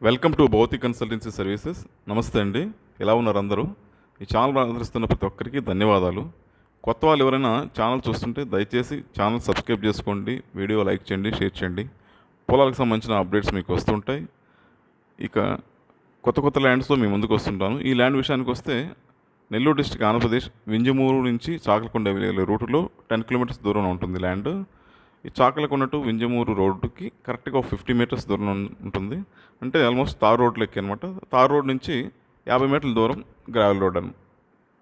Welcome to Bhautik consultancy services. నమస్తే అండి, ఎలా ఉన్నారు అందరూ? ఈ ఛానల్ ఆదరిస్తున్న ప్రతి ఒక్కరికి ధన్యవాదాలు. కొత్త వాళ్ళు ఎవరైనా ఛానల్ చూస్తుంటే దయచేసి ఛానల్ సబ్స్క్రైబ్ చేసుకోండి, వీడియో లైక్ చేయండి, షేర్ చేయండి. పొలాలకు సంబంధించిన అప్డేట్స్ మీకు వస్తుంటాయి. ఇక కొత్త ల్యాండ్స్తో మీ ముందుకు వస్తుంటాను. ఈ ల్యాండ్ విషయానికి వస్తే నెల్లూరు డిస్ట్రిక్ట్ ఆంధ్రప్రదేశ్ వింజమూరు నుంచి చాకలకొండ వెళ్ళే రూటులో 10 కిలోమీటర్స్ దూరం ఉంటుంది ల్యాండ్. ఈ చాకలకొండ టు వింజమూరు రోడ్డుకి కరెక్ట్గా 50 మీటర్స్ దూరం ఉంటుంది. అంటే ఆల్మోస్ట్ తార్ రోడ్లు ఎక్కి అనమాట. తార్ రోడ్ నుంచి 50 మీటర్ల దూరం గ్రావెల్ రోడ్ అని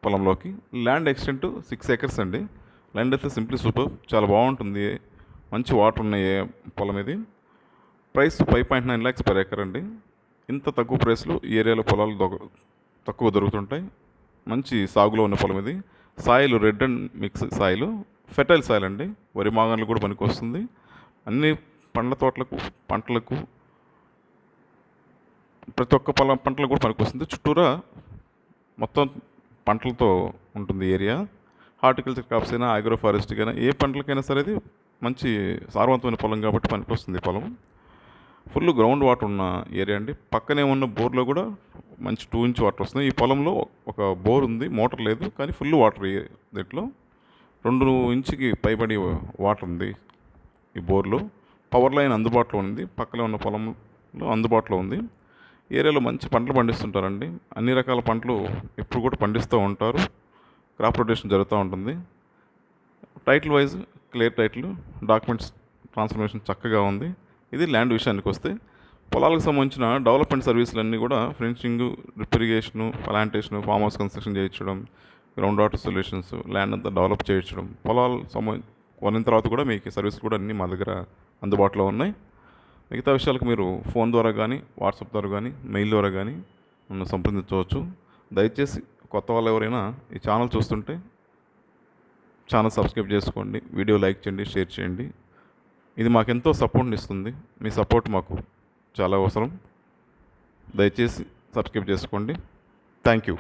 పొలంలోకి. ల్యాండ్ ఎక్స్టెంట్ 6 acres అండి. ల్యాండ్ అయితే సింప్లీ సూపర్, చాలా బాగుంటుంది. మంచి వాటర్ ఉన్నాయి పొలం ఇది. ప్రైస్ 5.9 lakhs per acre అండి. ఇంత తక్కువ ప్రైస్లో ఈ ఏరియాలో పొలాలు తక్కువ దొరుకుతుంటాయి. మంచి సాగులో ఉన్న పొలం ఇది. Soil red and mix soil, fertile soil అండి. వరి మాగాన్లు కూడా పనికి వస్తుంది. అన్ని పండ్ల తోటలకు, పంటలకు, ప్రతి ఒక్క పంటలకు కూడా పనికి వస్తుంది. చుట్టూరా మొత్తం పంటలతో ఉంటుంది ఏరియా. హార్టికల్చర్ క్రాప్స్ అయినా, ఆగ్రో ఫారెస్ట్కి అయినా, ఏ పంటలకైనా సరే ఇది మంచి సారవంతమైన పొలం కాబట్టి పనికి వస్తుంది పొలం. ఫుల్ గ్రౌండ్ వాటర్ ఉన్న ఏరియా అండి. పక్కనే ఉన్న బోర్లో కూడా మంచి 2 inch వాటర్ వస్తుంది. ఈ పొలంలో ఒక బోర్ ఉంది, మోటార్ లేదు, కానీ ఫుల్ వాటర్ దీంట్లో 2 inchకి పైబడి వాటర్ ఉంది ఈ బోర్లో. పవర్ లైన్ అందుబాటులో ఉంది, పక్కనే ఉన్న పొలంలో అందుబాటులో ఉంది. ఏరియాలో మంచి పంటలు పండిస్తుంటారండి. అన్ని రకాల పంటలు ఎప్పుడు కూడా పండిస్తూ ఉంటారు. క్రాప్ రొటేషన్ జరుగుతూ ఉంటుంది. Title wise clear title, documents transformation చక్కగా ఉంది. ఇది ల్యాండ్ విషయానికి వస్తే పొలాలకు సంబంధించిన డెవలప్మెంట్ సర్వీసులు అన్నీ కూడా fencing, drip irrigation, plantation, farm house construction చేయించడం, గ్రౌండ్ వాటర్ సొల్యూషన్స్, ల్యాండ్ అంతా డెవలప్ చేయించడం, పొలాలు కొనిన తర్వాత కూడా మీకు సర్వీసులు కూడా అన్నీ మా దగ్గర అందుబాటులో ఉన్నాయి. మిగతా విషయాలకు మీరు ఫోన్ ద్వారా కానీ, వాట్సాప్ ద్వారా కానీ, మెయిల్ ద్వారా కానీ నన్ను సంప్రదించవచ్చు. దయచేసి కొత్త వాళ్ళు ఎవరైనా ఈ ఛానల్ చూస్తుంటే ఛానల్ సబ్స్క్రైబ్ చేసుకోండి, వీడియో లైక్ చేయండి, షేర్ చేయండి. ఇది మాకెంతో సపోర్ట్ని ఇస్తుంది. మీ సపోర్ట్ మాకు చాలా అవసరం. దయచేసి సబ్స్క్రైబ్ చేసుకోండి. Thank you.